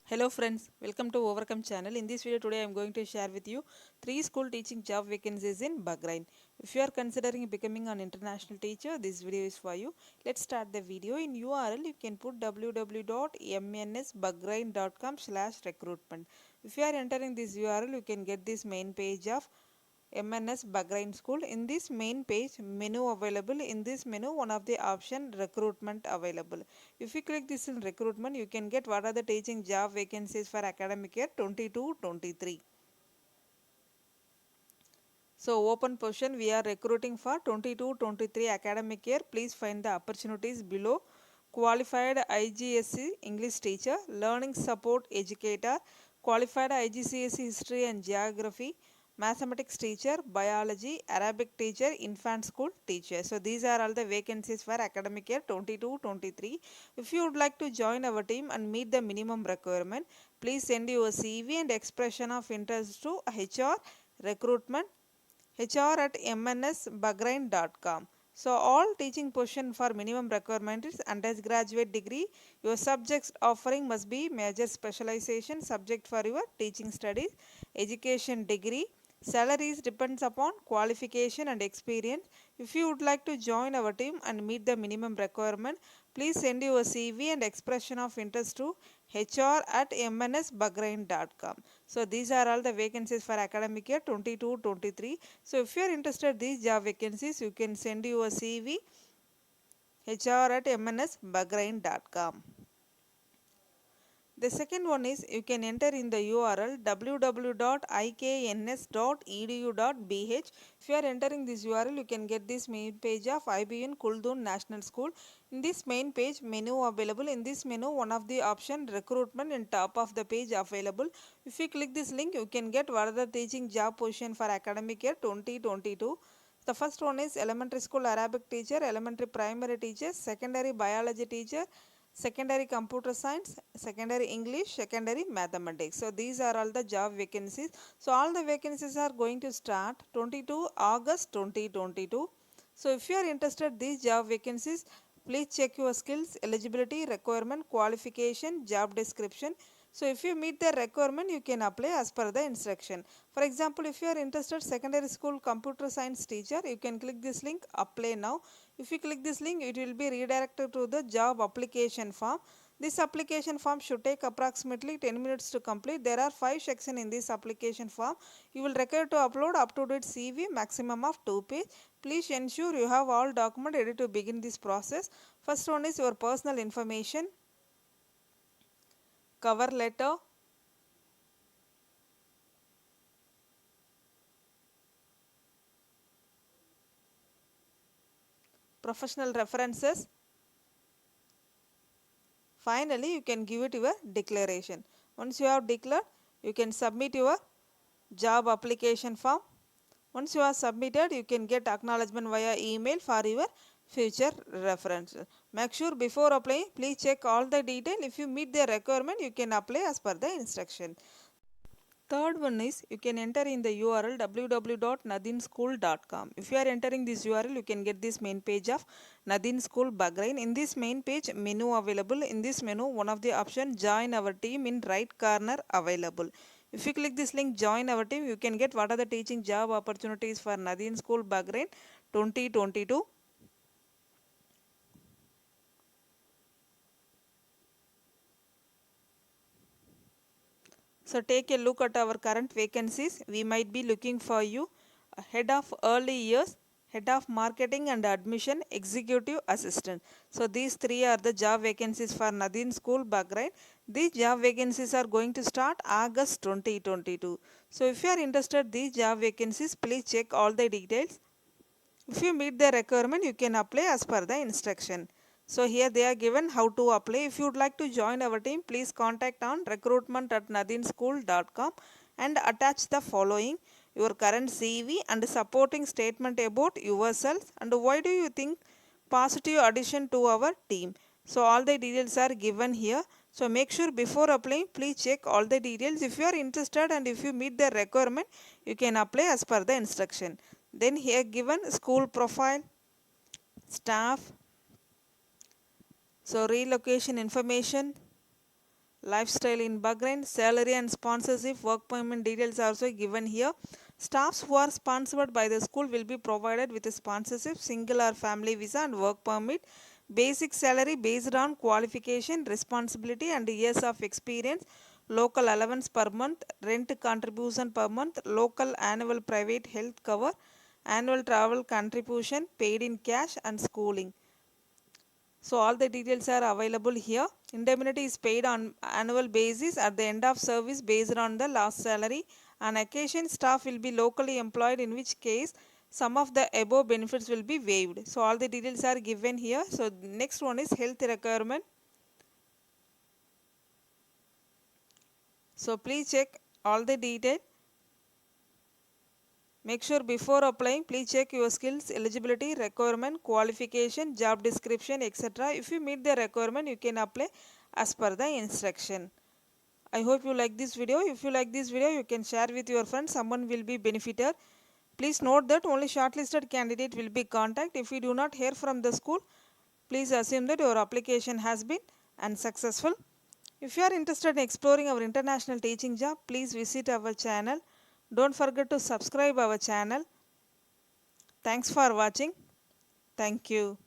Hello friends, welcome to Overcome channel. In this video today I am going to share with you 3 school teaching job vacancies in Bahrain. If you are considering becoming an international teacher, this video is for you. Let's start the video. In URL you can put www.mnsbahrain.com/recruitment. If you are entering this URL you can get this main page of MNS Bahrain School. In this main page, menu available. In this menu, one of the option recruitment available. If you click this in recruitment, you can get what are the teaching job vacancies for academic year 22-23. So open position we are recruiting for 22-23 academic year. Please find the opportunities below. Qualified IGSC English teacher, learning support educator, qualified IGCSE history and geography, mathematics teacher, biology, Arabic teacher, infant school teacher. So these are all the vacancies for academic year 22-23. If you would like to join our team and meet the minimum requirement, please send your CV and expression of interest to HR recruitment hr@mnsbahrain.com. So all teaching position for minimum requirement is undergraduate degree. Your subjects offering must be major specialization subject for your teaching studies. Education degree. Salaries depends upon qualification and experience. If you would like to join our team and meet the minimum requirement, please send your CV and expression of interest to hr@mnsbahrain.com. So these are all the vacancies for academic year 22-23. So if you are interested these job vacancies, you can send your CV hr@mnsbahrain.com. The second one is you can enter in the URL www.ikns.edu.bh. If you are entering this URL, you can get this main page of IBN Kuldun National School. In this main page, menu available. In this menu, one of the option recruitment in top of the page available. If you click this link, you can get what are the teaching job position for academic year 2022. The first one is elementary school Arabic teacher, elementary primary teacher, secondary biology teacher, secondary computer science, secondary English, secondary mathematics. So these are all the job vacancies. So all the vacancies are going to start 22 August 2022. So if you are interested these job vacancies, please check your skills, eligibility, requirement, qualification, job description. So if you meet the requirement, you can apply as per the instruction. For example, if you are interested secondary school computer science teacher, you can click this link, apply now. If you click this link, it will be redirected to the job application form. This application form should take approximately 10 minutes to complete. There are 5 sections in this application form. You will require to upload up-to-date CV, maximum of 2 pages. Please ensure you have all documents ready to begin this process. First one is your personal information, cover letter, professional references. Finally, you can give it your declaration. Once you have declared, you can submit your job application form. Once you are submitted, you can get acknowledgement via email for your future reference. Make sure before applying, please check all the detail. If you meet the requirement, you can apply as per the instruction. Third one is you can enter in the URL www.nadinschool.com. If you are entering this URL, you can get this main page of Nadin School Bahrain. In this main page, menu available. In this menu, one of the option join our team in right corner available. If you click this link join our team, you can get what are the teaching job opportunities for Nadin School Bahrain 2022. So take a look at our current vacancies. We might be looking for you head of early years, head of marketing and admission, executive assistant. So these three are the job vacancies for Nadin School Bahrain. These job vacancies are going to start August 2022. So if you are interested these job vacancies, please check all the details. If you meet the requirement, you can apply as per the instruction. So here they are given how to apply. If you would like to join our team, please contact on recruitment@nadinschool.com and attach the following: your current CV and supporting statement about yourself and why do you think positive addition to our team. So all the details are given here. So make sure before applying, please check all the details. If you are interested and if you meet the requirement, you can apply as per the instruction. Then here given school profile, staff, so relocation information, lifestyle in Bahrain, salary and sponsorship, work permit details are also given here. Staffs who are sponsored by the school will be provided with a sponsorship, single or family visa and work permit. Basic salary based on qualification, responsibility and years of experience. Local allowance per month, rent contribution per month, local annual private health cover, annual travel contribution paid in cash and schooling. So all the details are available here. Indemnity is paid on annual basis at the end of service based on the last salary. On occasion, staff will be locally employed, in which case some of the above benefits will be waived. So all the details are given here. So next one is health requirement. So please check all the detail. Make sure before applying, please check your skills, eligibility, requirement, qualification, job description, etc. If you meet the requirement, you can apply as per the instruction. I hope you like this video. If you like this video, you can share with your friends. Someone will be benefited. Please note that only shortlisted candidate will be contacted. If you do not hear from the school, please assume that your application has been unsuccessful. If you are interested in exploring our international teaching job, please visit our channel. Don't forget to subscribe our channel. Thanks for watching. Thank you.